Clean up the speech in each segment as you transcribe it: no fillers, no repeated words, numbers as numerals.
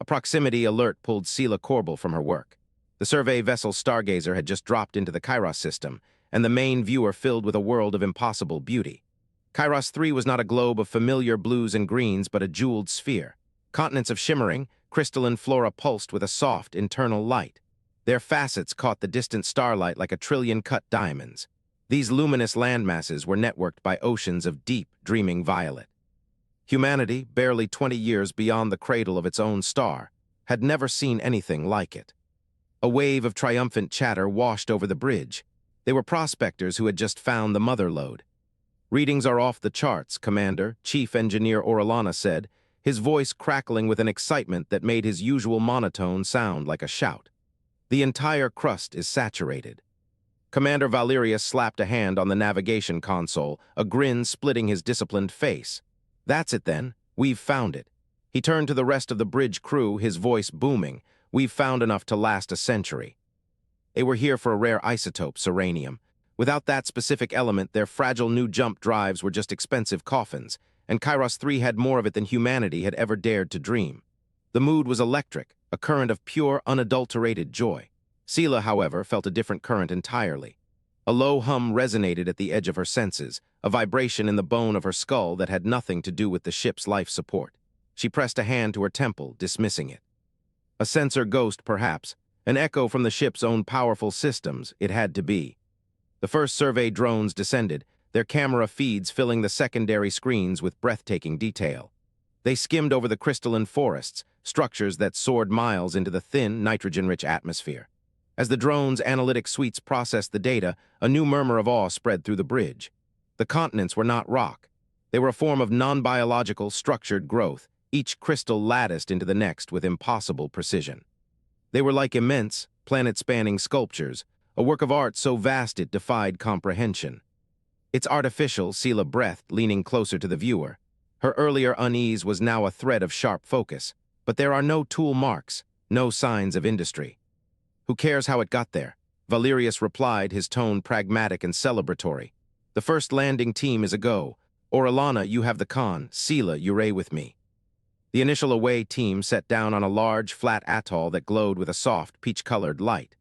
A proximity alert pulled Sila Corbel from her work. The survey vessel Stargazer had just dropped into the Kairos system, and the main viewer filled with a world of impossible beauty. Kairos 3 was not a globe of familiar blues and greens, but a jeweled sphere. Continents of shimmering, crystalline flora pulsed with a soft, internal light. Their facets caught the distant starlight like a trillion cut diamonds. These luminous landmasses were networked by oceans of deep, dreaming violet. Humanity, barely 20 years beyond the cradle of its own star, had never seen anything like it. A wave of triumphant chatter washed over the bridge. They were prospectors who had just found the mother lode. "Readings are off the charts, Commander," Chief Engineer Orellana said, his voice crackling with an excitement that made his usual monotone sound like a shout. "The entire crust is saturated." Commander Valerius slapped a hand on the navigation console, a grin splitting his disciplined face. "That's it then. We've found it." He turned to the rest of the bridge crew, his voice booming. "We've found enough to last a century." They were here for a rare isotope, serenium. Without that specific element, their fragile new jump drives were just expensive coffins, and Kairos 3 had more of it than humanity had ever dared to dream. The mood was electric, a current of pure, unadulterated joy. Sila, however, felt a different current entirely. A low hum resonated at the edge of her senses, a vibration in the bone of her skull that had nothing to do with the ship's life support. She pressed a hand to her temple, dismissing it. A sensor ghost, perhaps, an echo from the ship's own powerful systems, it had to be. The first survey drones descended, their camera feeds filling the secondary screens with breathtaking detail. They skimmed over the crystalline forests, structures that soared miles into the thin, nitrogen-rich atmosphere. As the drone's analytic suites processed the data, a new murmur of awe spread through the bridge. The continents were not rock. They were a form of non-biological, structured growth, each crystal latticed into the next with impossible precision. They were like immense, planet-spanning sculptures, a work of art so vast it defied comprehension. "It's artificial," Sila breathed, leaning closer to the viewer. Her earlier unease was now a thread of sharp focus. "But there are no tool marks, no signs of industry." "Who cares how it got there?" Valerius replied, his tone pragmatic and celebratory. "The first landing team is a go. Orellana, you have the con. Sila, you're with me." The initial away team set down on a large, flat atoll that glowed with a soft, peach-colored light.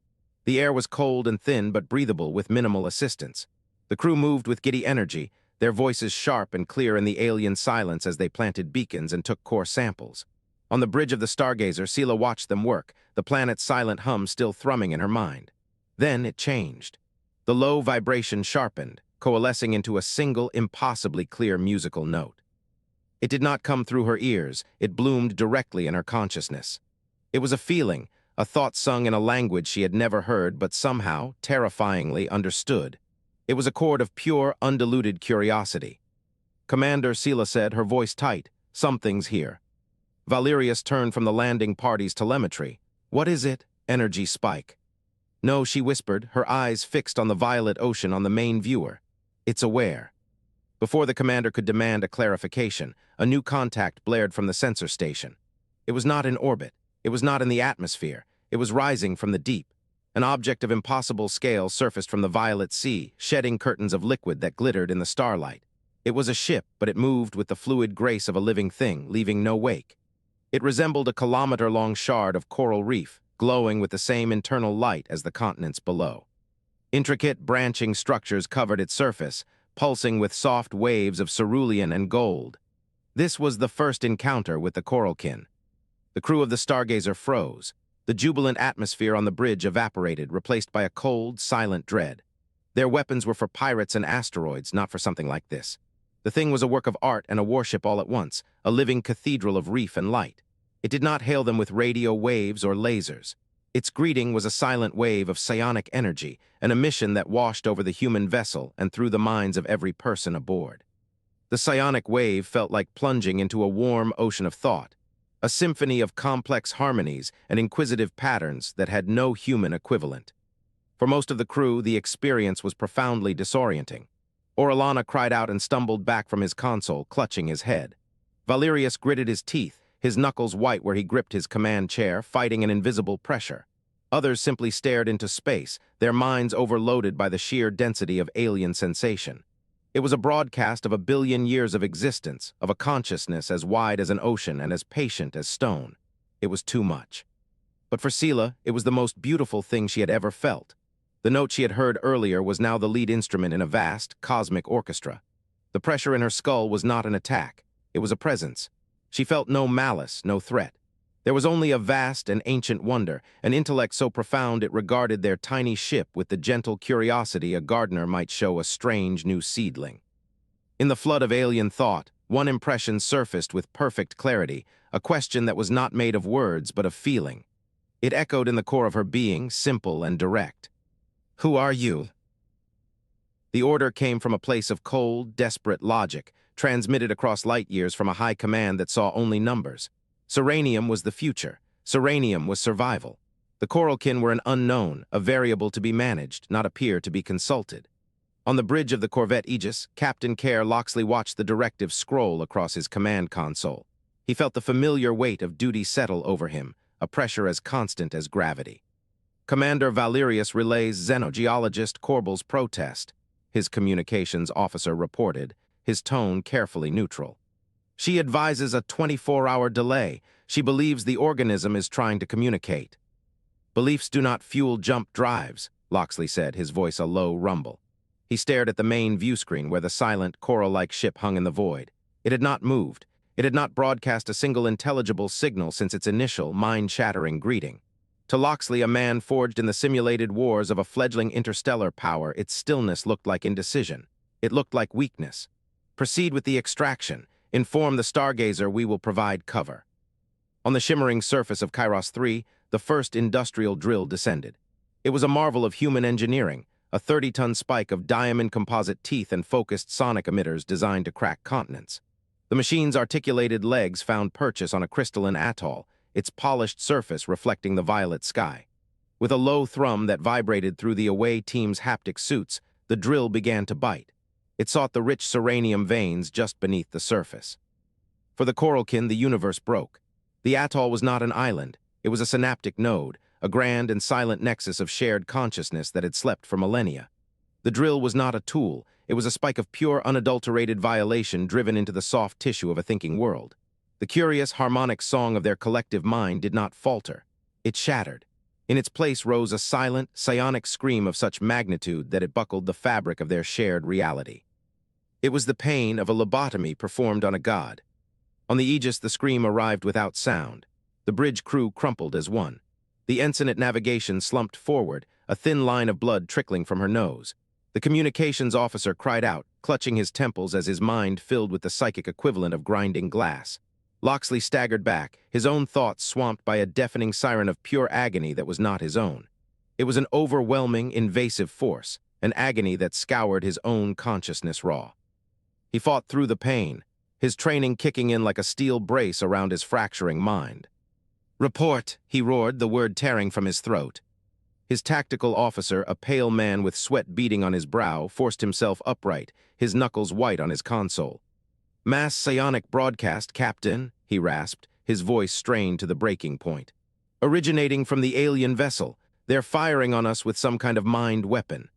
The air was cold and thin but breathable with minimal assistance. The crew moved with giddy energy, their voices sharp and clear in the alien silence as they planted beacons and took core samples. On the bridge of the Stargazer, Sila watched them work, the planet's silent hum still thrumming in her mind. Then it changed. The low vibration sharpened, coalescing into a single, impossibly clear musical note. It did not come through her ears, it bloomed directly in her consciousness. It was a feeling, a thought sung in a language she had never heard but somehow, terrifyingly, understood. It was a chord of pure, undiluted curiosity. "Commander," Sila said, her voice tight, "something's here." Valerius turned from the landing party's telemetry. "What is it?" "Energy spike." "No," she whispered, her eyes fixed on the violet ocean on the main viewer. "It's aware." Before the commander could demand a clarification, a new contact blared from the sensor station. It was not in orbit. It was not in the atmosphere. It was rising from the deep. An object of impossible scale surfaced from the violet sea, shedding curtains of liquid that glittered in the starlight. It was a ship, but it moved with the fluid grace of a living thing, leaving no wake. It resembled a kilometer-long shard of coral reef, glowing with the same internal light as the continents below. Intricate, branching structures covered its surface, pulsing with soft waves of cerulean and gold. This was the first encounter with the Coralkin. The crew of the Stargazer froze. The jubilant atmosphere on the bridge evaporated, replaced by a cold, silent dread. Their weapons were for pirates and asteroids, not for something like this. The thing was a work of art and a warship all at once, a living cathedral of reef and light. It did not hail them with radio waves or lasers. Its greeting was a silent wave of psionic energy, an emission that washed over the human vessel and through the minds of every person aboard. The psionic wave felt like plunging into a warm ocean of thought, a symphony of complex harmonies and inquisitive patterns that had no human equivalent. For most of the crew, the experience was profoundly disorienting. Orellana cried out and stumbled back from his console, clutching his head. Valerius gritted his teeth, his knuckles white where he gripped his command chair, fighting an invisible pressure. Others simply stared into space, their minds overloaded by the sheer density of alien sensation. It was a broadcast of 1 billion years of existence, of a consciousness as wide as an ocean and as patient as stone. It was too much. But for Sila, it was the most beautiful thing she had ever felt. The note she had heard earlier was now the lead instrument in a vast, cosmic orchestra. The pressure in her skull was not an attack. It was a presence. She felt no malice, no threat. There was only a vast and ancient wonder, an intellect so profound it regarded their tiny ship with the gentle curiosity a gardener might show a strange new seedling. In the flood of alien thought, one impression surfaced with perfect clarity, a question that was not made of words but of feeling. It echoed in the core of her being, simple and direct. "Who are you?" The order came from a place of cold, desperate logic, transmitted across light years from a high command that saw only numbers. Serenium was the future. Serenium was survival. The Coralkin were an unknown, a variable to be managed, not a peer to be consulted. On the bridge of the corvette Aegis, Captain Care Loxley watched the directive scroll across his command console. He felt the familiar weight of duty settle over him, a pressure as constant as gravity. Commander Valerius relays xenogeologist Corbel's protest, his communications officer reported, his tone carefully neutral. She advises a 24-hour delay. She believes the organism is trying to communicate. "Beliefs do not fuel jump drives," Loxley said, his voice a low rumble. He stared at the main view screen where the silent, coral-like ship hung in the void. It had not moved. It had not broadcast a single intelligible signal since its initial, mind-shattering greeting. To Loxley, a man forged in the simulated wars of a fledgling interstellar power, its stillness looked like indecision. It looked like weakness. "Proceed with the extraction. Inform the Stargazer we will provide cover." On the shimmering surface of Kairos 3, the first industrial drill descended. It was a marvel of human engineering, a 30-ton spike of diamond composite teeth and focused sonic emitters designed to crack continents. The machine's articulated legs found purchase on a crystalline atoll, its polished surface reflecting the violet sky. With a low thrum that vibrated through the away team's haptic suits, the drill began to bite. It sought the rich serenium veins just beneath the surface. For the Coralkin, the universe broke. The atoll was not an island. It was a synaptic node, a grand and silent nexus of shared consciousness that had slept for millennia. The drill was not a tool. It was a spike of pure, unadulterated violation driven into the soft tissue of a thinking world. The curious, harmonic song of their collective mind did not falter. It shattered. In its place rose a silent, psionic scream of such magnitude that it buckled the fabric of their shared reality. It was the pain of a lobotomy performed on a god. On the Aegis, the scream arrived without sound. The bridge crew crumpled as one. The ensign at navigation slumped forward, a thin line of blood trickling from her nose. The communications officer cried out, clutching his temples as his mind filled with the psychic equivalent of grinding glass. Loxley staggered back, his own thoughts swamped by a deafening siren of pure agony that was not his own. It was an overwhelming, invasive force, an agony that scoured his own consciousness raw. He fought through the pain, his training kicking in like a steel brace around his fracturing mind. "Report," he roared, the word tearing from his throat. His tactical officer, a pale man with sweat beading on his brow, forced himself upright, his knuckles white on his console. "Mass psionic broadcast, Captain," he rasped, his voice strained to the breaking point. "Originating from the alien vessel. They're firing on us with some kind of mind weapon."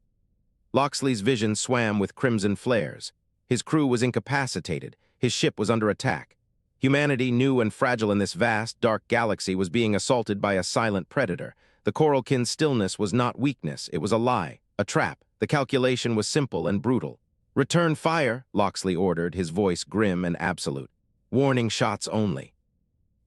Loxley's vision swam with crimson flares. His crew was incapacitated. His ship was under attack. Humanity, new and fragile in this vast, dark galaxy, was being assaulted by a silent predator. The Coralkin's stillness was not weakness, it was a lie, a trap. The calculation was simple and brutal. "Return fire," Loxley ordered, his voice grim and absolute. "Warning shots only."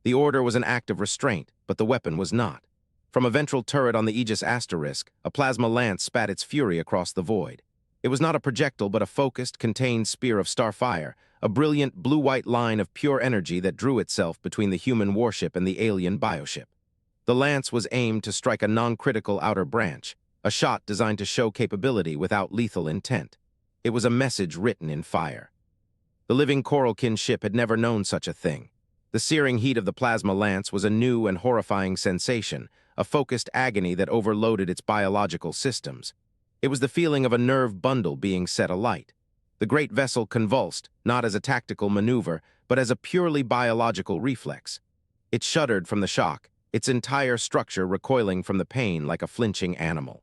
The order was an act of restraint, but the weapon was not. From a ventral turret on the Aegis Asterisk, a plasma lance spat its fury across the void. It was not a projectile but a focused, contained spear of starfire, a brilliant blue-white line of pure energy that drew itself between the human warship and the alien bioship. The lance was aimed to strike a non-critical outer branch, a shot designed to show capability without lethal intent. It was a message written in fire. The living Coralkin ship had never known such a thing. The searing heat of the plasma lance was a new and horrifying sensation, a focused agony that overloaded its biological systems. It was the feeling of a nerve bundle being set alight. The great vessel convulsed, not as a tactical maneuver, but as a purely biological reflex. It shuddered from the shock, its entire structure recoiling from the pain like a flinching animal.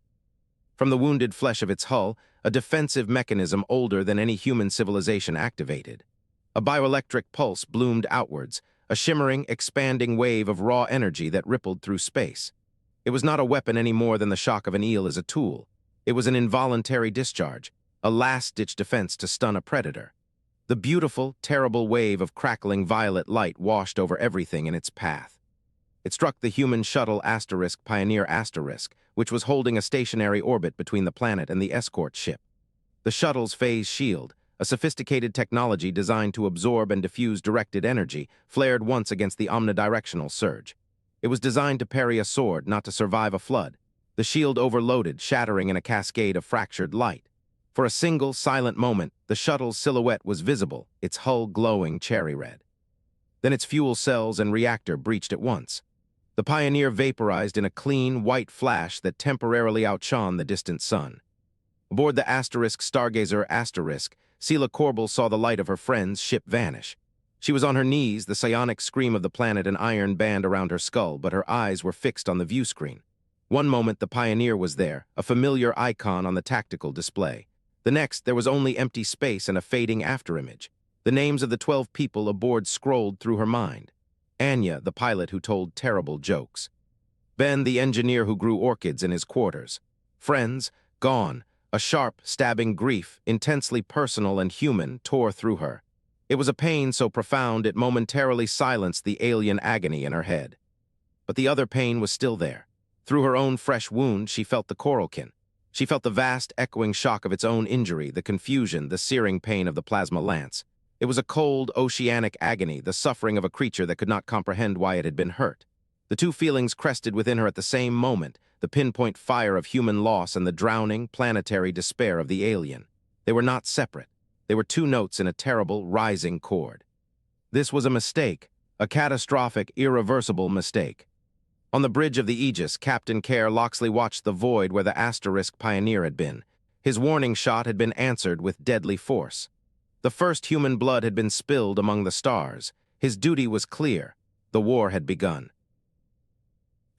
From the wounded flesh of its hull, a defensive mechanism older than any human civilization activated. A bioelectric pulse bloomed outwards, a shimmering, expanding wave of raw energy that rippled through space. It was not a weapon any more than the shock of an eel is a tool. It was an involuntary discharge, a last-ditch defense to stun a predator. The beautiful, terrible wave of crackling violet light washed over everything in its path. It struck the human shuttle Pioneer which was holding a stationary orbit between the planet and the escort ship. The shuttle's phase shield, a sophisticated technology designed to absorb and diffuse directed energy, flared once against the omnidirectional surge. It was designed to parry a sword, not to survive a flood. The shield overloaded, shattering in a cascade of fractured light. For a single, silent moment, the shuttle's silhouette was visible, its hull glowing cherry red. Then its fuel cells and reactor breached at once. The Pioneer vaporized in a clean, white flash that temporarily outshone the distant sun. Aboard the Stargazer Sila Corbel saw the light of her friend's ship vanish. She was on her knees, the psionic scream of the planet an iron band around her skull, but her eyes were fixed on the view screen. One moment the Pioneer was there, a familiar icon on the tactical display. The next, there was only empty space and a fading afterimage. The names of the 12 people aboard scrolled through her mind. Anya, the pilot who told terrible jokes. Ben, the engineer who grew orchids in his quarters. Friends, gone. A sharp, stabbing grief, intensely personal and human, tore through her. It was a pain so profound it momentarily silenced the alien agony in her head. But the other pain was still there. Through her own fresh wound, she felt the Coralkin. She felt the vast, echoing shock of its own injury, the confusion, the searing pain of the plasma lance. It was a cold, oceanic agony, the suffering of a creature that could not comprehend why it had been hurt. The two feelings crested within her at the same moment, the pinpoint fire of human loss and the drowning, planetary despair of the alien. They were not separate. They were two notes in a terrible, rising chord. This was a mistake, a catastrophic, irreversible mistake. On the bridge of the Aegis, Captain Care Loxley watched the void where the Pioneer had been. His warning shot had been answered with deadly force. The first human blood had been spilled among the stars. His duty was clear. The war had begun.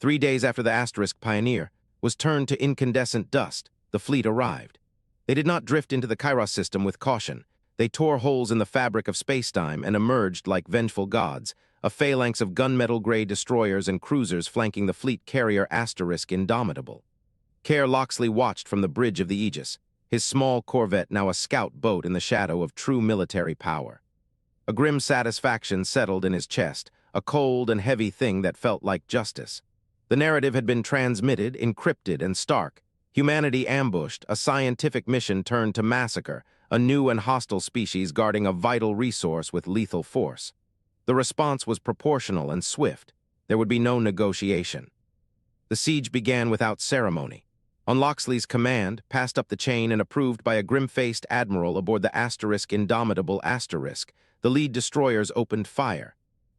3 days after the Pioneer was turned to incandescent dust, the fleet arrived. They did not drift into the Kairos system with caution. They tore holes in the fabric of spacetime and emerged like vengeful gods, a phalanx of gunmetal-gray destroyers and cruisers flanking the fleet carrier Indomitable. Care Loxley watched from the bridge of the Aegis, his small corvette now a scout boat in the shadow of true military power. A grim satisfaction settled in his chest, a cold and heavy thing that felt like justice. The narrative had been transmitted, encrypted, and stark. Humanity ambushed, a scientific mission turned to massacre, a new and hostile species guarding a vital resource with lethal force. The response was proportional and swift. There would be no negotiation. The siege began without ceremony. On Loxley's command, passed up the chain and approved by a grim-faced admiral aboard the Indomitable, the lead destroyers opened fire.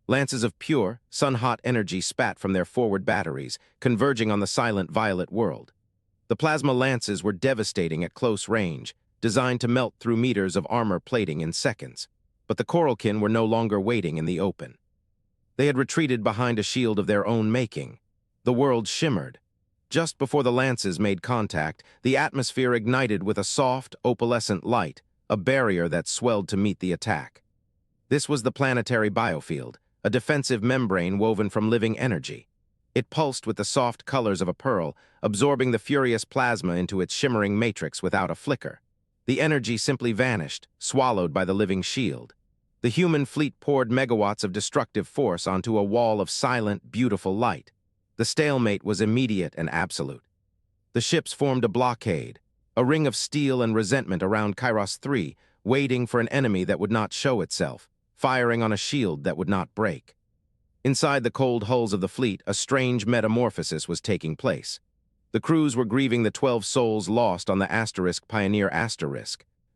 Lances of pure, sun-hot energy spat from their forward batteries, converging on the silent violet world. The plasma lances were devastating at close range, designed to melt through meters of armor plating in seconds. But the Coralkin were no longer waiting in the open. They had retreated behind a shield of their own making. The world shimmered. Just before the lances made contact, the atmosphere ignited with a soft, opalescent light, a barrier that swelled to meet the attack. This was the planetary biofield, a defensive membrane woven from living energy. It pulsed with the soft colors of a pearl, absorbing the furious plasma into its shimmering matrix without a flicker. The energy simply vanished, swallowed by the living shield. The human fleet poured megawatts of destructive force onto a wall of silent, beautiful light. The stalemate was immediate and absolute. The ships formed a blockade, a ring of steel and resentment around Kairos 3, waiting for an enemy that would not show itself, firing on a shield that would not break. Inside the cold hulls of the fleet, a strange metamorphosis was taking place. The crews were grieving the 12 souls lost on the Pioneer,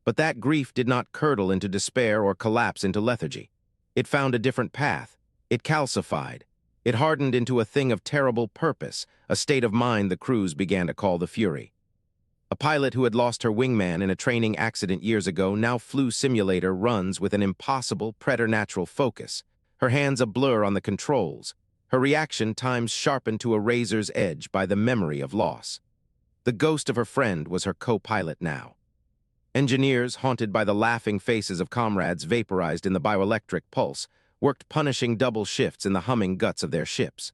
but that grief did not curdle into despair or collapse into lethargy. It found a different path. It calcified. It hardened into a thing of terrible purpose, a state of mind the crews began to call the Fury. A pilot who had lost her wingman in a training accident years ago now flew simulator runs with an impossible preternatural focus, her hands a blur on the controls, her reaction times sharpened to a razor's edge by the memory of loss. The ghost of her friend was her co-pilot now. Engineers, haunted by the laughing faces of comrades vaporized in the bioelectric pulse, worked punishing double shifts in the humming guts of their ships.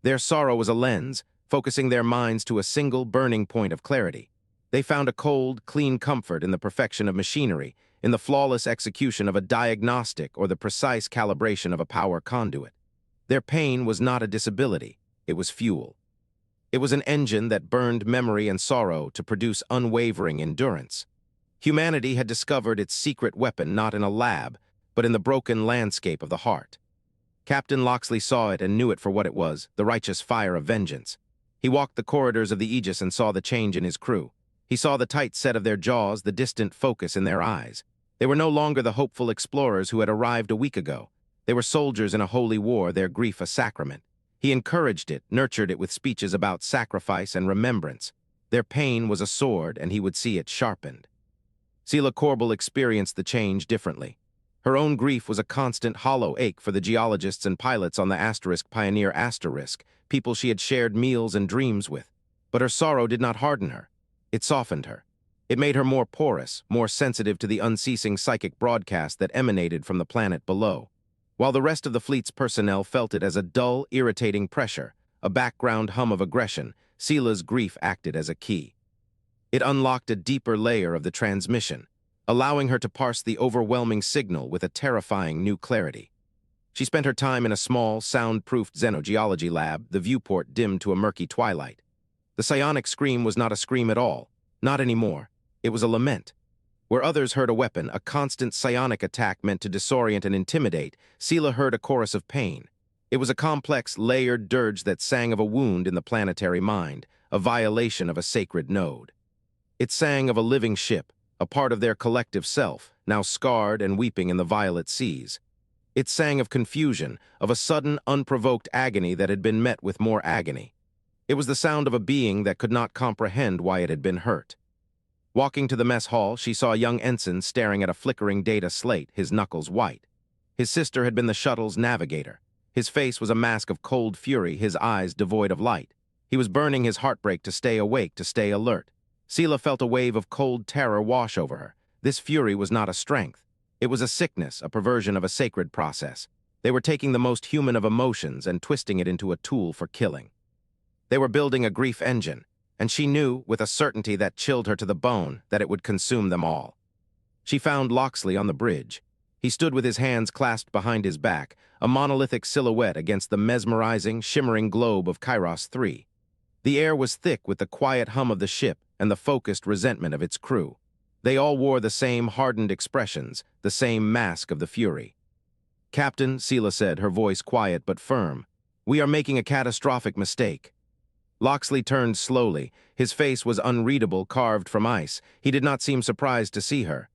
Their sorrow was a lens, focusing their minds to a single burning point of clarity. They found a cold, clean comfort in the perfection of machinery, in the flawless execution of a diagnostic or the precise calibration of a power conduit. Their pain was not a disability, it was fuel. It was an engine that burned memory and sorrow to produce unwavering endurance. Humanity had discovered its secret weapon not in a lab, but in the broken landscape of the heart. Captain Locksley saw it and knew it for what it was, the righteous fire of vengeance. He walked the corridors of the Aegis and saw the change in his crew. He saw the tight set of their jaws, the distant focus in their eyes. They were no longer the hopeful explorers who had arrived a week ago. They were soldiers in a holy war, their grief a sacrament. He encouraged it, nurtured it with speeches about sacrifice and remembrance. Their pain was a sword, and he would see it sharpened. Sila Corbel experienced the change differently. Her own grief was a constant hollow ache for the geologists and pilots on the Pioneer Asterisk, people she had shared meals and dreams with. But her sorrow did not harden her. It softened her. It made her more porous, more sensitive to the unceasing psychic broadcast that emanated from the planet below. While the rest of the fleet's personnel felt it as a dull, irritating pressure, a background hum of aggression, Sila's grief acted as a key. It unlocked a deeper layer of the transmission, allowing her to parse the overwhelming signal with a terrifying new clarity. She spent her time in a small, soundproofed xenogeology lab, the viewport dimmed to a murky twilight. The psionic scream was not a scream at all, not anymore. It was a lament. Where others heard a weapon, a constant psionic attack meant to disorient and intimidate, Sila heard a chorus of pain. It was a complex, layered dirge that sang of a wound in the planetary mind, a violation of a sacred node. It sang of a living ship, a part of their collective self, now scarred and weeping in the violet seas. It sang of confusion, of a sudden, unprovoked agony that had been met with more agony. It was the sound of a being that could not comprehend why it had been hurt. Walking to the mess hall, she saw a young ensign staring at a flickering data slate, his knuckles white. His sister had been the shuttle's navigator. His face was a mask of cold fury, his eyes devoid of light. He was burning his heartbreak to stay awake, to stay alert. Sila felt a wave of cold terror wash over her. This fury was not a strength. It was a sickness, a perversion of a sacred process. They were taking the most human of emotions and twisting it into a tool for killing. They were building a grief engine, and she knew, with a certainty that chilled her to the bone, that it would consume them all. She found Locksley on the bridge. He stood with his hands clasped behind his back, a monolithic silhouette against the mesmerizing, shimmering globe of Kairos 3. The air was thick with the quiet hum of the ship and the focused resentment of its crew. They all wore the same hardened expressions, the same mask of the fury. "Captain," Sila said, her voice quiet but firm, "we are making a catastrophic mistake." Locksley turned slowly. His face was unreadable, carved from ice. He did not seem surprised to see her.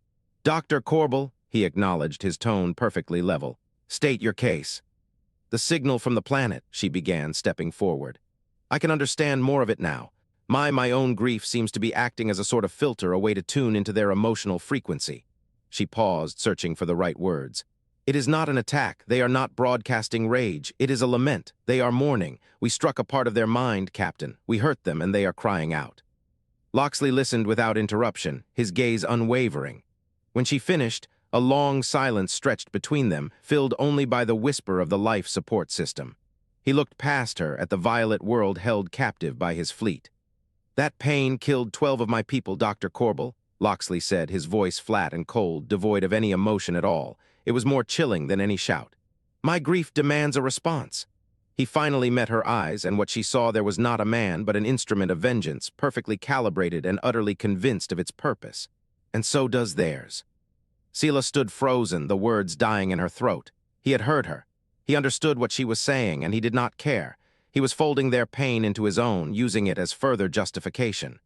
"Dr. Corbel," he acknowledged, his tone perfectly level, "state your case." "The signal from the planet," she began, stepping forward. "I can understand more of it now. My own grief seems to be acting as a sort of filter, a way to tune into their emotional frequency." She paused, searching for the right words. "It is not an attack. They are not broadcasting rage. It is a lament. They are mourning. We struck a part of their mind, Captain. We hurt them, and they are crying out." Locksley listened without interruption, his gaze unwavering. When she finished, a long silence stretched between them, filled only by the whisper of the life support system. He looked past her at the violet world held captive by his fleet. "That pain killed 12 of my people, Dr. Corbel," Locksley said, his voice flat and cold, devoid of any emotion at all. It was more chilling than any shout. "My grief demands a response." He finally met her eyes, and what she saw there was not a man, but an instrument of vengeance, perfectly calibrated and utterly convinced of its purpose. And so does theirs. Sila stood frozen, the words dying in her throat. He had heard her. He understood what she was saying, and he did not care. He was folding their pain into his own, using it as further justification.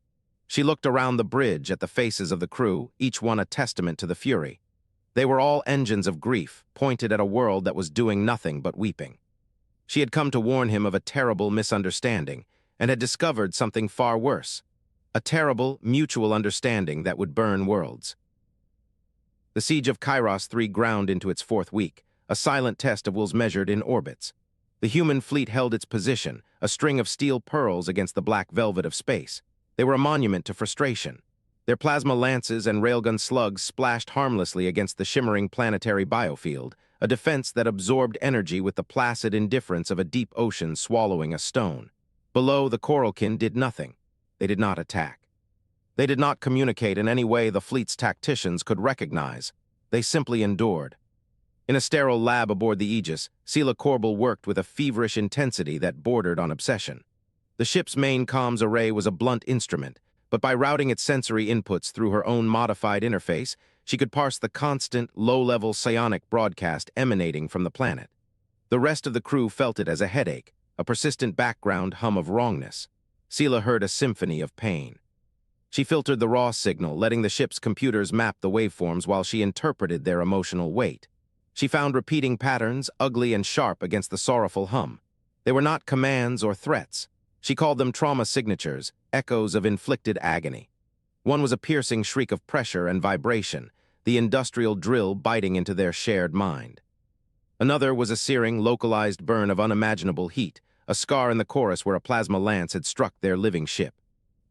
She looked around the bridge at the faces of the crew, each one a testament to the fury. They were all engines of grief, pointed at a world that was doing nothing but weeping. She had come to warn him of a terrible misunderstanding, and had discovered something far worse. A terrible, mutual understanding that would burn worlds. The siege of Kairos 3 ground into its 4th week, a silent test of wills measured in orbits. The human fleet held its position, a string of steel pearls against the black velvet of space. They were a monument to frustration. Their plasma lances and railgun slugs splashed harmlessly against the shimmering planetary biofield, a defense that absorbed energy with the placid indifference of a deep ocean swallowing a stone. Below, the Coralkin did nothing. They did not attack. They did not communicate in any way the fleet's tacticians could recognize. They simply endured. In a sterile lab aboard the Aegis, Sila Corbel worked with a feverish intensity that bordered on obsession. The ship's main comms array was a blunt instrument, but by routing its sensory inputs through her own modified interface, she could parse the constant, low-level psionic broadcast emanating from the planet. The rest of the crew felt it as a headache, a persistent background hum of wrongness. Sila heard a symphony of pain. She filtered the raw signal, letting the ship's computers map the waveforms while she interpreted their emotional weight. She found repeating patterns, ugly and sharp against the sorrowful hum. They were not commands or threats. She called them trauma signatures, echoes of inflicted agony. One was a piercing shriek of pressure and vibration, the industrial drill biting into their shared mind. Another was a searing, localized burn of unimaginable heat, a scar in the chorus where a plasma lance had struck their living ship.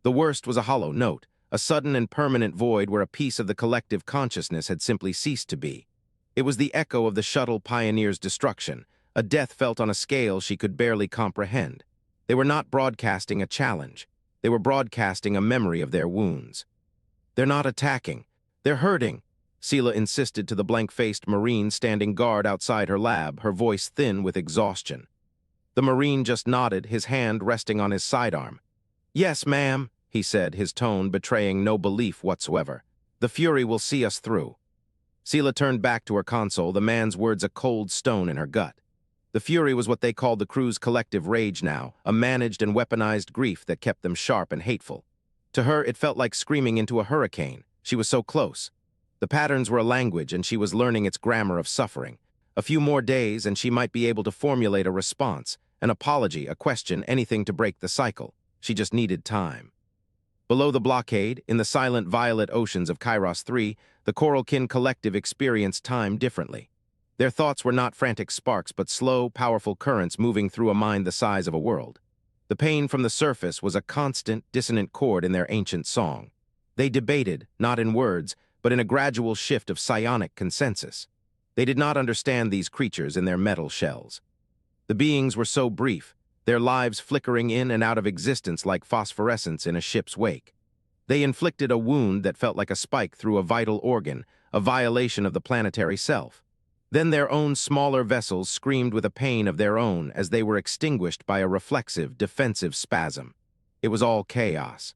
The worst was a hollow note, a sudden and permanent void where a piece of the collective consciousness had simply ceased to be. It was the echo of the shuttle pioneer's destruction, a death felt on a scale she could barely comprehend. They were not broadcasting a challenge. They were broadcasting a memory of their wounds. "They're not attacking. They're hurting," Sila insisted to the blank-faced Marine standing guard outside her lab, her voice thin with exhaustion. The Marine just nodded, his hand resting on his sidearm. "Yes, ma'am," he said, his tone betraying no belief whatsoever. "The Fury will see us through." Sila turned back to her console, the man's words a cold stone in her gut. The Fury was what they called the crew's collective rage now, a managed and weaponized grief that kept them sharp and hateful. To her, it felt like screaming into a hurricane. She was so close. The patterns were a language, and she was learning its grammar of suffering. A few more days, and she might be able to formulate a response, an apology, a question, anything to break the cycle. She just needed time. Below the blockade, in the silent violet oceans of Kairos 3, the Coralkin collective experienced time differently. Their thoughts were not frantic sparks, but slow, powerful currents moving through a mind the size of a world. The pain from the surface was a constant, dissonant chord in their ancient song. They debated, not in words, but in a gradual shift of psionic consensus. They did not understand these creatures in their metal shells. The beings were so brief, their lives flickering in and out of existence like phosphorescence in a ship's wake. They inflicted a wound that felt like a spike through a vital organ, a violation of the planetary self. Then their own smaller vessels screamed with a pain of their own as they were extinguished by a reflexive, defensive spasm. It was all chaos.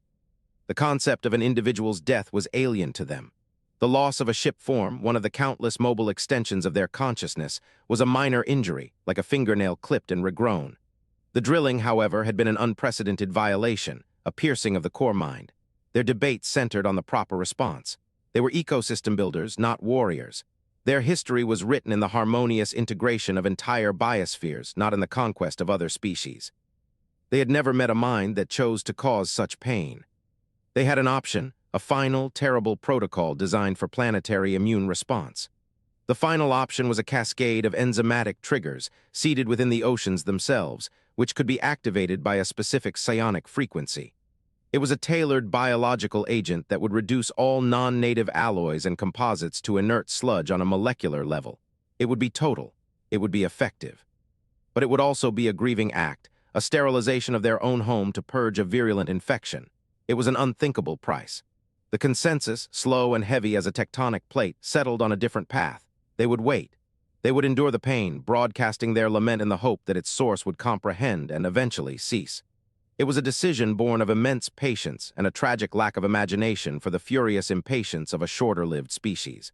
The concept of an individual's death was alien to them. The loss of a ship form, one of the countless mobile extensions of their consciousness, was a minor injury, like a fingernail clipped and regrown. The drilling, however, had been an unprecedented violation, a piercing of the core mind. Their debate centered on the proper response. They were ecosystem builders, not warriors. Their history was written in the harmonious integration of entire biospheres, not in the conquest of other species. They had never met a mind that chose to cause such pain. They had an option, a final, terrible protocol designed for planetary immune response. The final option was a cascade of enzymatic triggers seated within the oceans themselves, which could be activated by a specific psionic frequency. It was a tailored biological agent that would reduce all non-native alloys and composites to inert sludge on a molecular level. It would be total. It would be effective. But it would also be a grieving act, a sterilization of their own home to purge a virulent infection. It was an unthinkable price. The consensus, slow and heavy as a tectonic plate, settled on a different path. They would wait. They would endure the pain, broadcasting their lament in the hope that its source would comprehend and eventually cease. It was a decision born of immense patience and a tragic lack of imagination for the furious impatience of a shorter-lived species.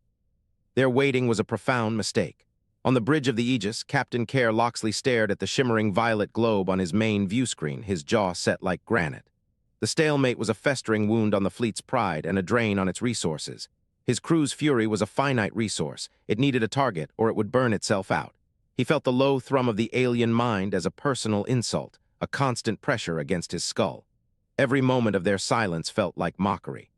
Their waiting was a profound mistake. On the bridge of the Aegis, Captain Care Loxley stared at the shimmering violet globe on his main view screen, his jaw set like granite. The stalemate was a festering wound on the fleet's pride and a drain on its resources. His crew's fury was a finite resource. It needed a target, or it would burn itself out. He felt the low thrum of the alien mind as a personal insult, a constant pressure against his skull. Every moment of their silence felt like mockery.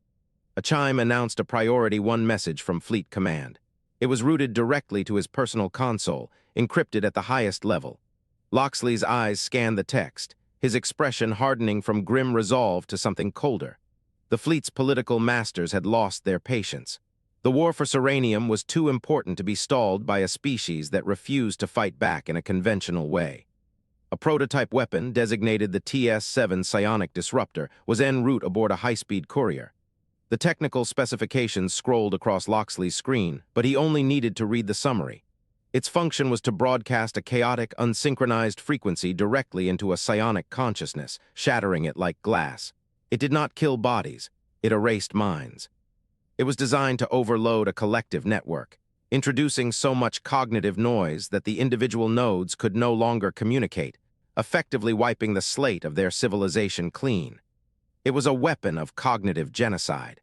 A chime announced a Priority 1 message from Fleet Command. It was routed directly to his personal console, encrypted at the highest level. Loxley's eyes scanned the text, his expression hardening from grim resolve to something colder. The fleet's political masters had lost their patience. The war for Serenium was too important to be stalled by a species that refused to fight back in a conventional way. A prototype weapon, designated the TS-7 psionic disruptor, was en route aboard a high-speed courier. The technical specifications scrolled across Loxley's screen, but he only needed to read the summary. Its function was to broadcast a chaotic, unsynchronized frequency directly into a psionic consciousness, shattering it like glass. It did not kill bodies, it erased minds. It was designed to overload a collective network, introducing so much cognitive noise that the individual nodes could no longer communicate, effectively wiping the slate of their civilization clean. It was a weapon of cognitive genocide.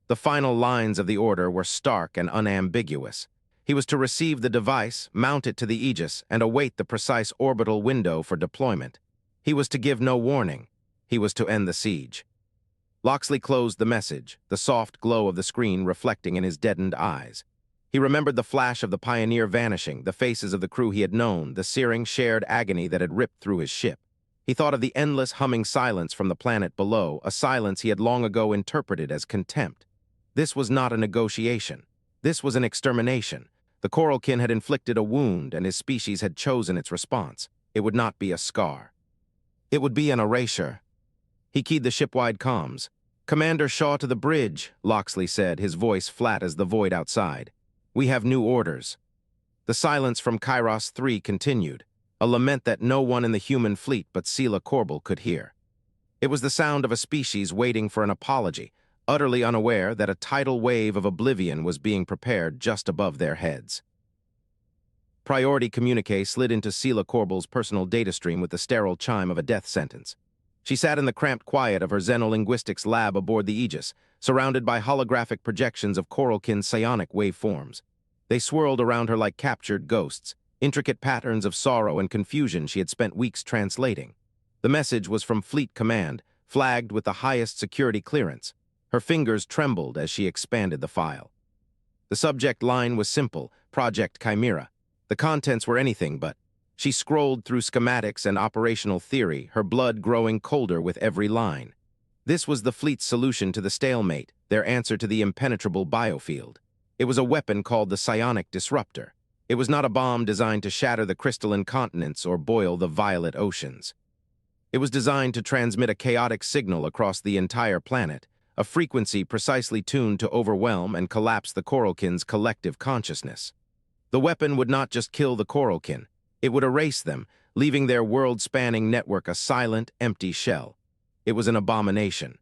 The final lines of the order were stark and unambiguous. He was to receive the device, mount it to the Aegis, and await the precise orbital window for deployment. He was to give no warning. He was to end the siege. Loxley closed the message, the soft glow of the screen reflecting in his deadened eyes. He remembered the flash of the Pioneer vanishing, the faces of the crew he had known, the searing, shared agony that had ripped through his ship. He thought of the endless humming silence from the planet below, a silence he had long ago interpreted as contempt. This was not a negotiation. This was an extermination. The Coralkin had inflicted a wound, and his species had chosen its response. It would not be a scar. It would be an erasure. He keyed the ship-wide comms. "Commander Shaw to the bridge," Loxley said, his voice flat as the void outside. "We have new orders." The silence from Kairos 3 continued, a lament that no one in the human fleet but Sila Corbel could hear. It was the sound of a species waiting for an apology, utterly unaware that a tidal wave of oblivion was being prepared just above their heads. Priority communique slid into Sila Corbel's personal data stream with the sterile chime of a death sentence. She sat in the cramped quiet of her xenolinguistics lab aboard the Aegis, surrounded by holographic projections of Coralkin's psionic waveforms. They swirled around her like captured ghosts, intricate patterns of sorrow and confusion she had spent weeks translating. The message was from Fleet Command, flagged with the highest security clearance. Her fingers trembled as she expanded the file. The subject line was simple, Project Chimera. The contents were anything but. She scrolled through schematics and operational theory, her blood growing colder with every line. This was the fleet's solution to the stalemate, their answer to the impenetrable biofield. It was a weapon called the psionic disruptor. It was not a bomb designed to shatter the crystalline continents or boil the violet oceans. It was designed to transmit a chaotic signal across the entire planet, a frequency precisely tuned to overwhelm and collapse the Coralkin's collective consciousness. The weapon would not just kill the Coralkin, it would erase them, leaving their world-spanning network a silent, empty shell. It was an abomination.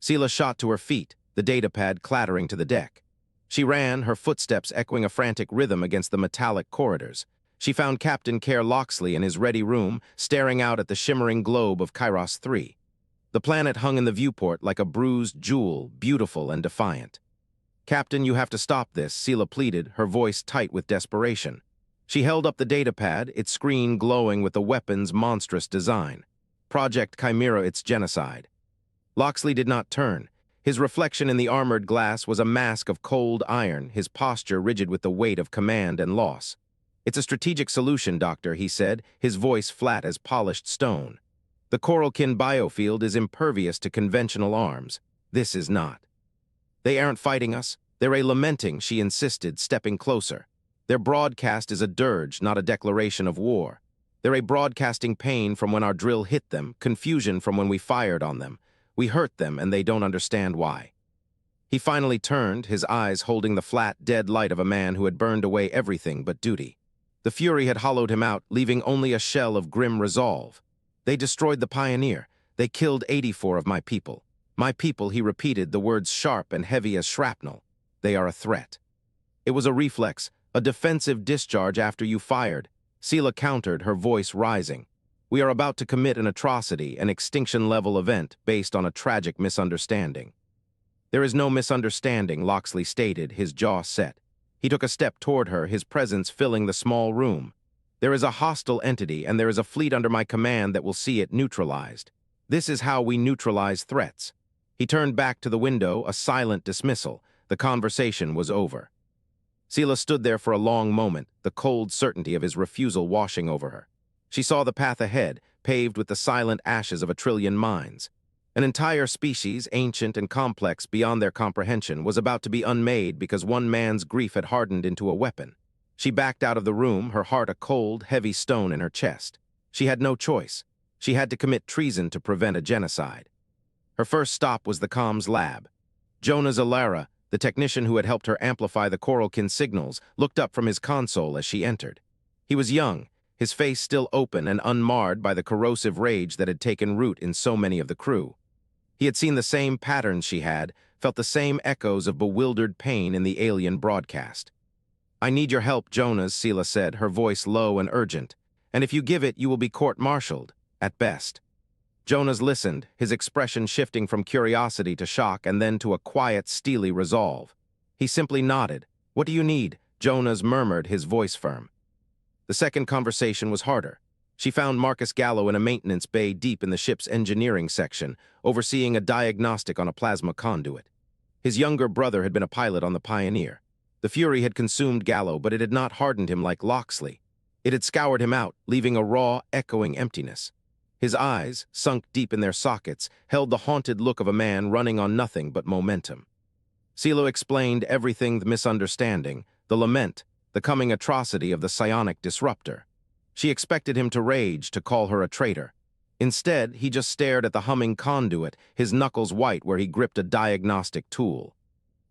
Sila shot to her feet, the datapad clattering to the deck. She ran, her footsteps echoing a frantic rhythm against the metallic corridors. She found Captain Care Loxley in his ready room, staring out at the shimmering globe of Kairos 3. The planet hung in the viewport like a bruised jewel, beautiful and defiant. "Captain, you have to stop this," Sila pleaded, her voice tight with desperation. She held up the datapad, its screen glowing with the weapon's monstrous design. Project Chimera, its genocide. Loxley did not turn. His reflection in the armored glass was a mask of cold iron, his posture rigid with the weight of command and loss. "It's a strategic solution, Doctor," he said, his voice flat as polished stone. "The Coralkin biofield is impervious to conventional arms. This is not. They aren't fighting us. They're a lamenting," she insisted, stepping closer. "Their broadcast is a dirge, not a declaration of war. They're a broadcasting pain from when our drill hit them, confusion from when we fired on them. We hurt them, and they don't understand why." He finally turned, his eyes holding the flat, dead light of a man who had burned away everything but duty. The fury had hollowed him out, leaving only a shell of grim resolve. "They destroyed the Pioneer. They killed 84 of my people. My people," he repeated, the words sharp and heavy as shrapnel. "They are a threat." It was a reflex, a defensive discharge after you fired. Sila countered, her voice rising. "We are about to commit an atrocity, an extinction-level event based on a tragic misunderstanding." "There is no misunderstanding," Loxley stated, his jaw set. He took a step toward her, his presence filling the small room. "There is a hostile entity, and there is a fleet under my command that will see it neutralized. This is how we neutralize threats." He turned back to the window, a silent dismissal. The conversation was over. Sila stood there for a long moment, the cold certainty of his refusal washing over her. She saw the path ahead, paved with the silent ashes of a trillion mines. An entire species, ancient and complex beyond their comprehension, was about to be unmade because one man's grief had hardened into a weapon. She backed out of the room, her heart a cold, heavy stone in her chest. She had no choice. She had to commit treason to prevent a genocide. Her first stop was the comms lab. Jonas Alara, the technician who had helped her amplify the Coralkin signals, looked up from his console as she entered. He was young, his face still open and unmarred by the corrosive rage that had taken root in so many of the crew. He had seen the same patterns she had, felt the same echoes of bewildered pain in the alien broadcast. "I need your help, Jonas," Sila said, her voice low and urgent. "And if you give it, you will be court-martialed, at best." Jonas listened, his expression shifting from curiosity to shock and then to a quiet, steely resolve. He simply nodded. "What do you need?" Jonas murmured, his voice firm. The second conversation was harder. She found Marcus Gallo in a maintenance bay deep in the ship's engineering section, overseeing a diagnostic on a plasma conduit. His younger brother had been a pilot on the Pioneer. The Fury had consumed Gallo, but it had not hardened him like Loxley. It had scoured him out, leaving a raw, echoing emptiness. His eyes, sunk deep in their sockets, held the haunted look of a man running on nothing but momentum. Silo explained everything: the misunderstanding, the lament, the coming atrocity of the psionic disruptor. She expected him to rage, to call her a traitor. Instead, he just stared at the humming conduit, his knuckles white where he gripped a diagnostic tool.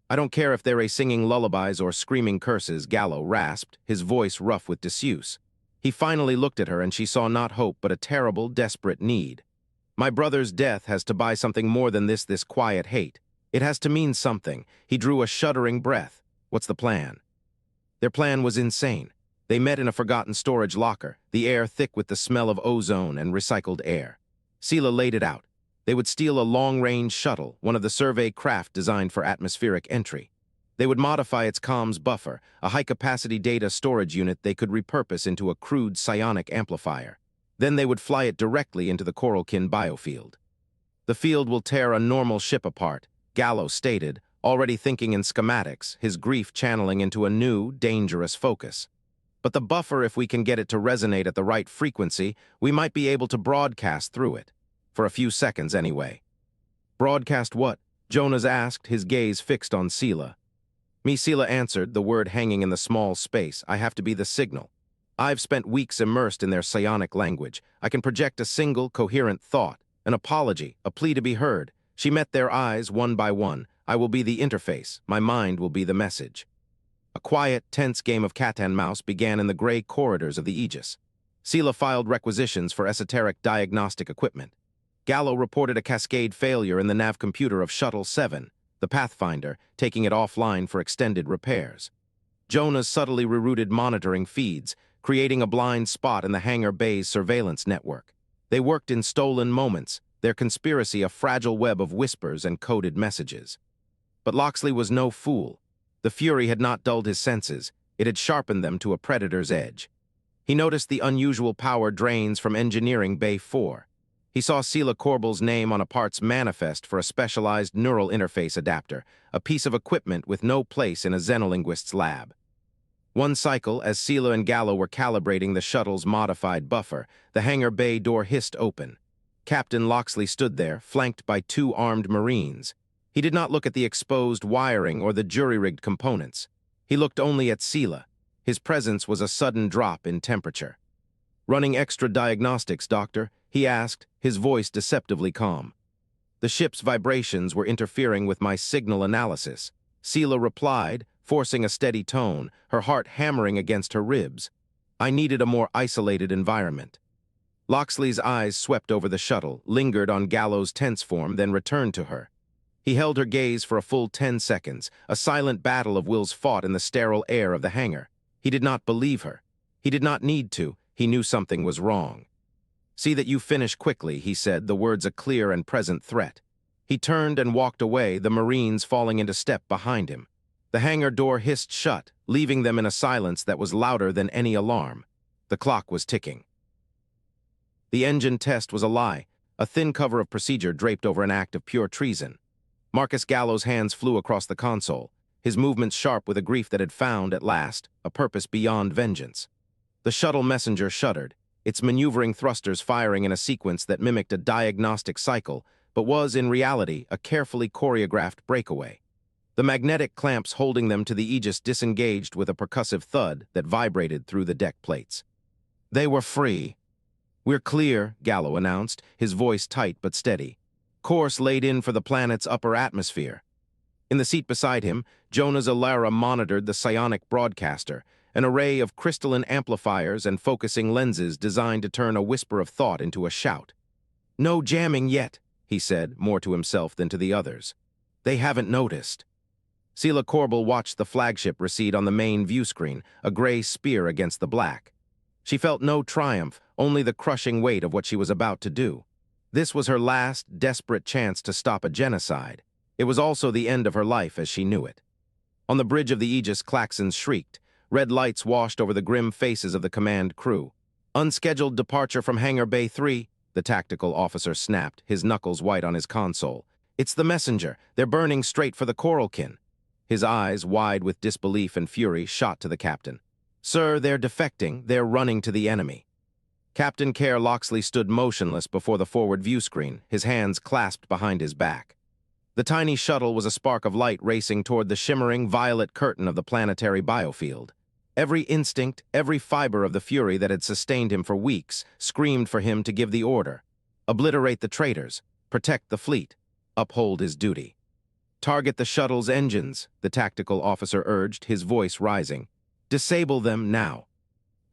"I don't care if they're singing lullabies or screaming curses," Gallo rasped, his voice rough with disuse. He finally looked at her, and she saw not hope but a terrible, desperate need. "My brother's death has to buy something more than this quiet hate. It has to mean something." He drew a shuddering breath. "What's the plan?" Their plan was insane. They met in a forgotten storage locker, the air thick with the smell of ozone and recycled air. Sila laid it out. They would steal a long-range shuttle, one of the survey craft designed for atmospheric entry. They would modify its comms buffer, a high-capacity data storage unit they could repurpose into a crude psionic amplifier. Then they would fly it directly into the Coralkin biofield. "The field will tear a normal ship apart," Gallo stated, already thinking in schematics, his grief channeling into a new, dangerous focus. "But the buffer, if we can get it to resonate at the right frequency, we might be able to broadcast through it. For a few seconds, anyway." "Broadcast what?" Jonas asked, his gaze fixed on Sila. "Me," Sila answered, the word hanging in the small space. "I have to be the signal. I've spent weeks immersed in their psionic language. I can project a single, coherent thought, an apology, a plea to be heard." She met their eyes one by one. "I will be the interface. My mind will be the message." A quiet, tense game of cat and mouse began in the gray corridors of the Aegis. Sila filed requisitions for esoteric diagnostic equipment. Gallo reported a cascade failure in the nav computer of Shuttle 7, the Pathfinder, taking it offline for extended repairs. Jonas subtly rerouted monitoring feeds, creating a blind spot in the hangar bay's surveillance network. They worked in stolen moments, their conspiracy a fragile web of whispers and coded messages. But Loxley was no fool. The Fury had not dulled his senses. It had sharpened them to a predator's edge. He noticed the unusual power drains from Engineering Bay 4. He saw Sila Corbel's name on a parts manifest for a specialized neural interface adapter, a piece of equipment with no place in a xenolinguist's lab. One cycle, as Sila and Gallo were calibrating the shuttle's modified buffer, the hangar bay door hissed open. Captain Loxley stood there, flanked by 2 armed Marines. He did not look at the exposed wiring or the jury-rigged components. He looked only at Sila. His presence was a sudden drop in temperature. "Running extra diagnostics, Doctor?" he asked, his voice deceptively calm. "The ship's vibrations were interfering with my signal analysis," Sila replied, forcing a steady tone, her heart hammering against her ribs. "I needed a more isolated environment." Loxley's eyes swept over the shuttle, lingered on Gallo's tense form, then returned to her. He held her gaze for a full 10 seconds, a silent battle of wills fought in the sterile air of the hangar. He did not believe her. He did not need to. He knew something was wrong. "See that you finish quickly," he said, the words a clear and present threat. He turned and walked away, the Marines falling into step behind him. The hangar door hissed shut, leaving them in a silence that was louder than any alarm. The clock was ticking. The engine test was a lie, a thin cover of procedure draped over an act of pure treason. Marcus Gallo's hands flew across the console, his movements sharp with a grief that had found, at last, a purpose beyond vengeance. The shuttle messenger shuddered, its maneuvering thrusters firing in a sequence that mimicked a diagnostic cycle, but was, in reality, a carefully choreographed breakaway. The magnetic clamps holding them to the Aegis disengaged with a percussive thud that vibrated through the deck plates. They were free. "We're clear," Gallo announced, his voice tight but steady. "Course laid in for the planet's upper atmosphere." In the seat beside him, Jonas Alara monitored the psionic broadcaster, an array of crystalline amplifiers and focusing lenses designed to turn a whisper of thought into a shout. "No jamming yet," he said, more to himself than to the others. "They haven't noticed." Sila Corbel watched the flagship recede on the main view screen, a gray spear against the black. She felt no triumph, only the crushing weight of what she was about to do. This was her last, desperate chance to stop a genocide. It was also the end of her life as she knew it. On the bridge of the Aegis, klaxons shrieked. Red lights washed over the grim faces of the command crew. "Unscheduled departure from Hangar Bay 3, the tactical officer snapped, his knuckles white on his console. "It's the messenger. They're burning straight for the Coralkin." His eyes, wide with disbelief and fury, shot to the captain. "Sir, they're defecting. They're running to the enemy." Captain Kerr Loxley stood motionless before the forward view screen, his hands clasped behind his back. The tiny shuttle was a spark of light racing toward the shimmering violet curtain of the planetary biofield. Every instinct, every fiber of the fury that had sustained him for weeks, screamed for him to give the order. Obliterate the traitors, protect the fleet, uphold his duty. "Target the shuttle's engines," the tactical officer urged, his voice rising. "Disable them now."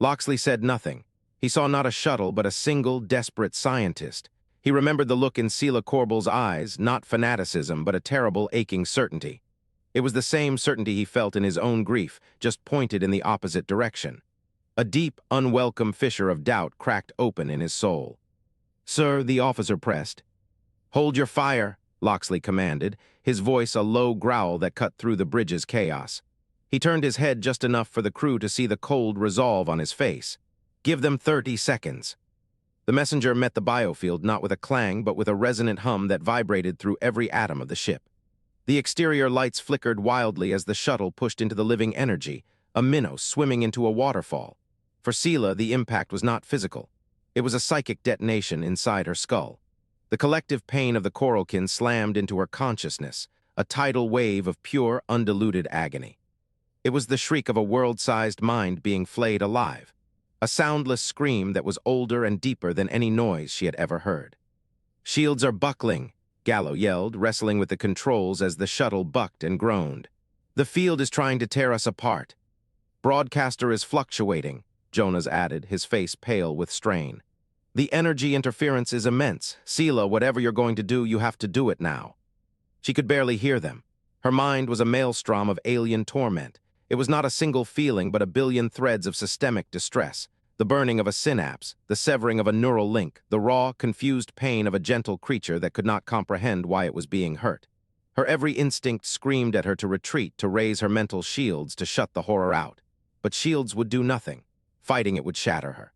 Loxley said nothing. He saw not a shuttle, but a single, desperate scientist. He remembered the look in Sila Corbel's eyes, not fanaticism, but a terrible, aching certainty. It was the same certainty he felt in his own grief, just pointed in the opposite direction. A deep, unwelcome fissure of doubt cracked open in his soul. "Sir," the officer pressed. "Hold your fire," Loxley commanded, his voice a low growl that cut through the bridge's chaos. He turned his head just enough for the crew to see the cold resolve on his face. "Give them 30 seconds." The messenger met the biofield not with a clang but with a resonant hum that vibrated through every atom of the ship. The exterior lights flickered wildly as the shuttle pushed into the living energy, a minnow swimming into a waterfall. For Sila, the impact was not physical. It was a psychic detonation inside her skull. The collective pain of the Coralkin slammed into her consciousness, a tidal wave of pure, undiluted agony. It was the shriek of a world-sized mind being flayed alive, a soundless scream that was older and deeper than any noise she had ever heard. "Shields are buckling," Gallo yelled, wrestling with the controls as the shuttle bucked and groaned. "The field is trying to tear us apart." "Broadcaster is fluctuating," Jonas added, his face pale with strain. "The energy interference is immense. Sila, whatever you're going to do, you have to do it now." She could barely hear them. Her mind was a maelstrom of alien torment. It was not a single feeling, but a billion threads of systemic distress. The burning of a synapse, the severing of a neural link, the raw, confused pain of a gentle creature that could not comprehend why it was being hurt. Her every instinct screamed at her to retreat, to raise her mental shields, to shut the horror out. But shields would do nothing. Fighting it would shatter her.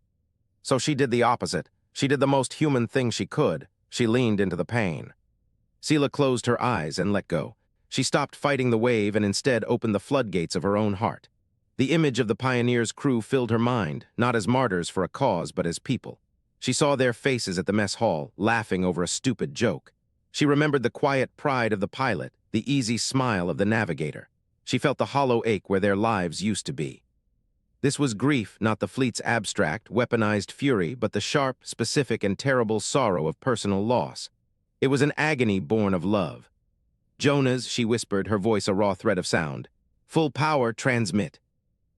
So she did the opposite. She did the most human thing she could. She leaned into the pain. Sila closed her eyes and let go. She stopped fighting the wave and instead opened the floodgates of her own heart. The image of the Pioneer's crew filled her mind, not as martyrs for a cause, but as people. She saw their faces at the mess hall, laughing over a stupid joke. She remembered the quiet pride of the pilot, the easy smile of the navigator. She felt the hollow ache where their lives used to be. This was grief, not the fleet's abstract, weaponized fury, but the sharp, specific, and terrible sorrow of personal loss. It was an agony born of love. "Jonas," she whispered, her voice a raw thread of sound. "Full power, transmit."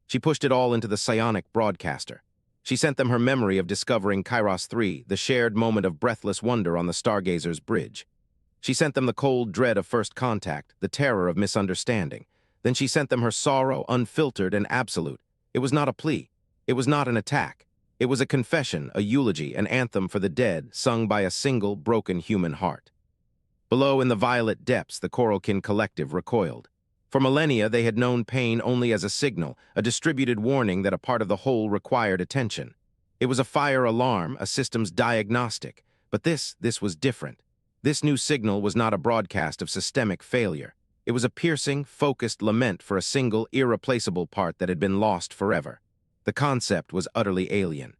She pushed it all into the psionic broadcaster. She sent them her memory of discovering Kairos 3, the shared moment of breathless wonder on the Stargazer's bridge. She sent them the cold dread of first contact, the terror of misunderstanding. Then she sent them her sorrow, unfiltered and absolute. It was not a plea. It was not an attack. It was a confession, a eulogy, an anthem for the dead, sung by a single, broken human heart. Below in the violet depths, the Coralkin collective recoiled. For millennia, they had known pain only as a signal, a distributed warning that a part of the whole required attention. It was a fire alarm, a system's diagnostic. But this was different. This new signal was not a broadcast of systemic failure. It was a piercing, focused lament for a single, irreplaceable part that had been lost forever. The concept was utterly alien.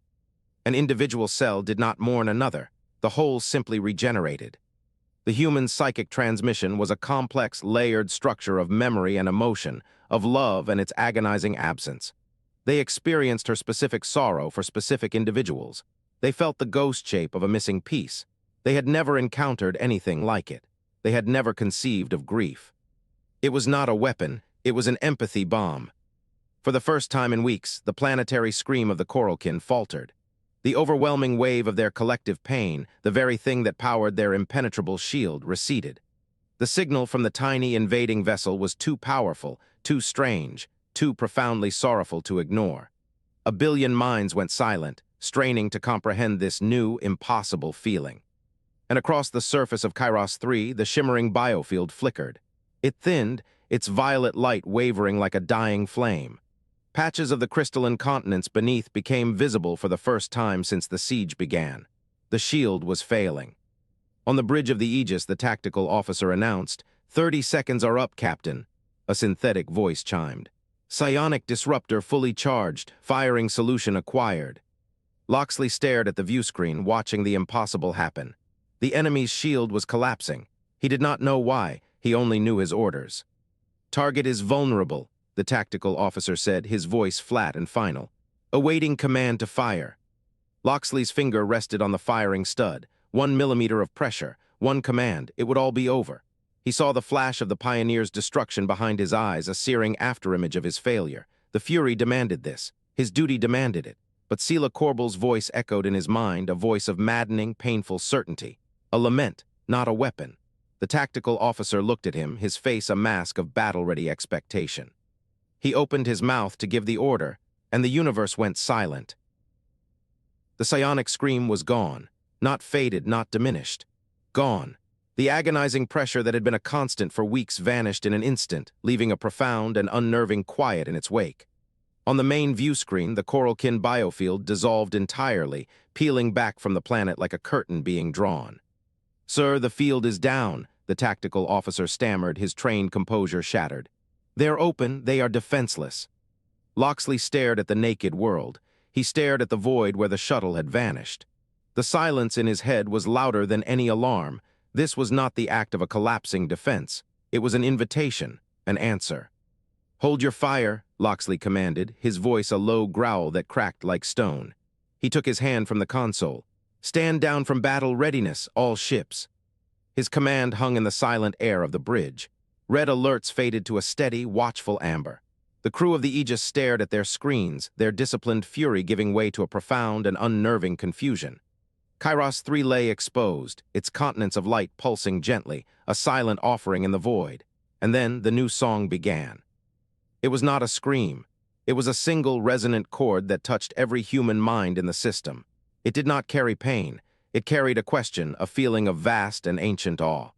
An individual cell did not mourn another. The whole simply regenerated. The human psychic transmission was a complex, layered structure of memory and emotion, of love and its agonizing absence. They experienced her specific sorrow for specific individuals. They felt the ghost shape of a missing piece. They had never encountered anything like it. They had never conceived of grief. It was not a weapon, it was an empathy bomb. For the first time in weeks, the planetary scream of the Coralkin faltered. The overwhelming wave of their collective pain, the very thing that powered their impenetrable shield, receded. The signal from the tiny invading vessel was too powerful, too strange, too profoundly sorrowful to ignore. A billion minds went silent, straining to comprehend this new, impossible feeling. And across the surface of Kairos 3, the shimmering biofield flickered. It thinned, its violet light wavering like a dying flame. Patches of the crystalline continents beneath became visible for the first time since the siege began. The shield was failing. On the bridge of the Aegis, the tactical officer announced, "30 seconds are up, Captain." A synthetic voice chimed. "Psionic disruptor fully charged, firing solution acquired." Loxley stared at the viewscreen, watching the impossible happen. The enemy's shield was collapsing. He did not know why, he only knew his orders. "Target is vulnerable," the tactical officer said, his voice flat and final. "Awaiting command to fire." Loxley's finger rested on the firing stud. 1 millimeter of pressure, one command, it would all be over. He saw the flash of the Pioneer's destruction behind his eyes, a searing afterimage of his failure. The Fury demanded this. His duty demanded it. But Sila Corbel's voice echoed in his mind, a voice of maddening, painful certainty. A lament, not a weapon. The tactical officer looked at him, his face a mask of battle-ready expectation. He opened his mouth to give the order, and the universe went silent. The psionic scream was gone, not faded, not diminished. Gone. The agonizing pressure that had been a constant for weeks vanished in an instant, leaving a profound and unnerving quiet in its wake. On the main view screen, the Coralkin biofield dissolved entirely, peeling back from the planet like a curtain being drawn. "Sir, the field is down," the tactical officer stammered, his trained composure shattered. "They're open, they are defenseless." Loxley stared at the naked world. He stared at the void where the shuttle had vanished. The silence in his head was louder than any alarm. This was not the act of a collapsing defense. It was an invitation, an answer. "Hold your fire," Loxley commanded, his voice a low growl that cracked like stone. He took his hand from the console. "Stand down from battle readiness, all ships." His command hung in the silent air of the bridge. Red alerts faded to a steady, watchful amber. The crew of the Aegis stared at their screens, their disciplined fury giving way to a profound and unnerving confusion. Kairos 3 lay exposed, its continents of light pulsing gently, a silent offering in the void. And then the new song began. It was not a scream. It was a single resonant chord that touched every human mind in the system. It did not carry pain. It carried a question, a feeling of vast and ancient awe.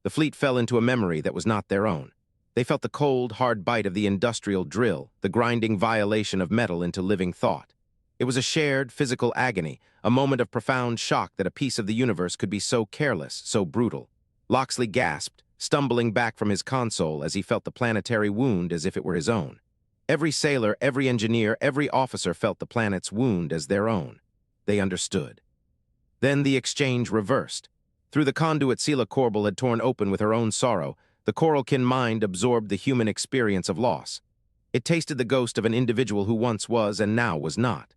The fleet fell into a memory that was not their own. They felt the cold, hard bite of the industrial drill, the grinding violation of metal into living thought. It was a shared, physical agony, a moment of profound shock that a piece of the universe could be so careless, so brutal. Loxley gasped, stumbling back from his console as he felt the planetary wound as if it were his own. Every sailor, every engineer, every officer felt the planet's wound as their own. They understood. Then the exchange reversed. Through the conduit Sila Corbel had torn open with her own sorrow, the Coralkin mind absorbed the human experience of loss. It tasted the ghost of an individual who once was and now was not.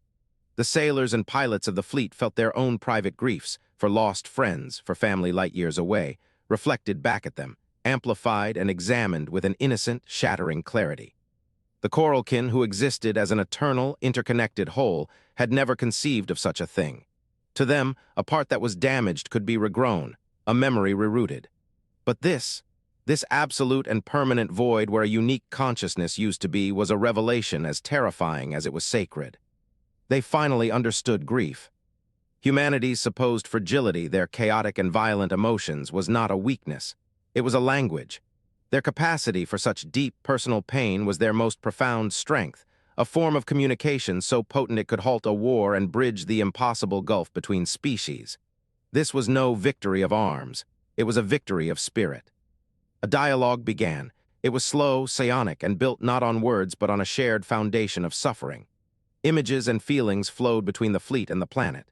The sailors and pilots of the fleet felt their own private griefs, for lost friends, for family light years away, reflected back at them, amplified and examined with an innocent, shattering clarity. The Coralkin, who existed as an eternal, interconnected whole, had never conceived of such a thing. To them, a part that was damaged could be regrown, a memory rerooted. But this absolute and permanent void where a unique consciousness used to be was a revelation as terrifying as it was sacred. They finally understood grief. Humanity's supposed fragility, their chaotic and violent emotions, was not a weakness. It was a language. Their capacity for such deep personal pain was their most profound strength, a form of communication so potent it could halt a war and bridge the impossible gulf between species. This was no victory of arms. It was a victory of spirit. A dialogue began. It was slow, psionic, and built not on words but on a shared foundation of suffering. Images and feelings flowed between the fleet and the planet.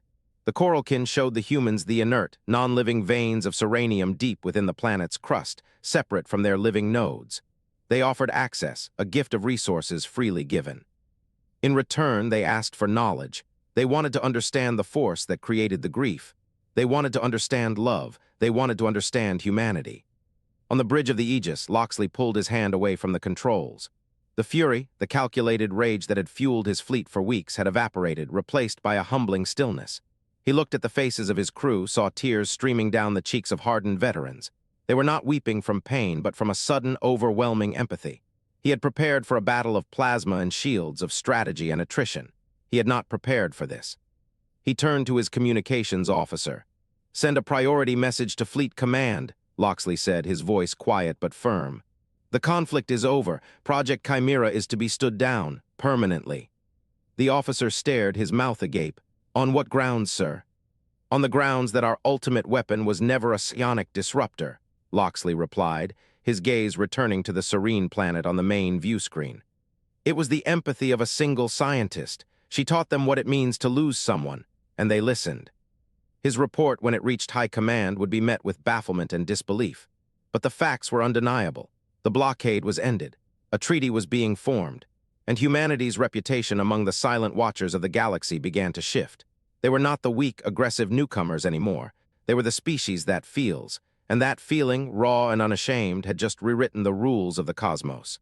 The Coralkin showed the humans the inert, non-living veins of serenium deep within the planet's crust, separate from their living nodes. They offered access, a gift of resources freely given. In return, they asked for knowledge. They wanted to understand the force that created the grief. They wanted to understand love. They wanted to understand humanity. On the bridge of the Aegis, Loxley pulled his hand away from the controls. The fury, the calculated rage that had fueled his fleet for weeks, had evaporated, replaced by a humbling stillness. He looked at the faces of his crew, saw tears streaming down the cheeks of hardened veterans. They were not weeping from pain, but from a sudden, overwhelming empathy. He had prepared for a battle of plasma and shields, of strategy and attrition. He had not prepared for this. He turned to his communications officer. "Send a priority message to Fleet Command," Loxley said, his voice quiet but firm. "The conflict is over. Project Chimera is to be stood down, permanently." The officer stared, his mouth agape. "On what grounds, sir?" "On the grounds that our ultimate weapon was never a psionic disruptor," Loxley replied, his gaze returning to the serene planet on the main view screen. "It was the empathy of a single scientist. She taught them what it means to lose someone, and they listened." His report, when it reached high command, would be met with bafflement and disbelief. But the facts were undeniable. The blockade was ended. A treaty was being formed. And humanity's reputation among the silent watchers of the galaxy began to shift. They were not the weak, aggressive newcomers anymore. They were the species that feels. And that feeling, raw and unashamed, had just rewritten the rules of the cosmos.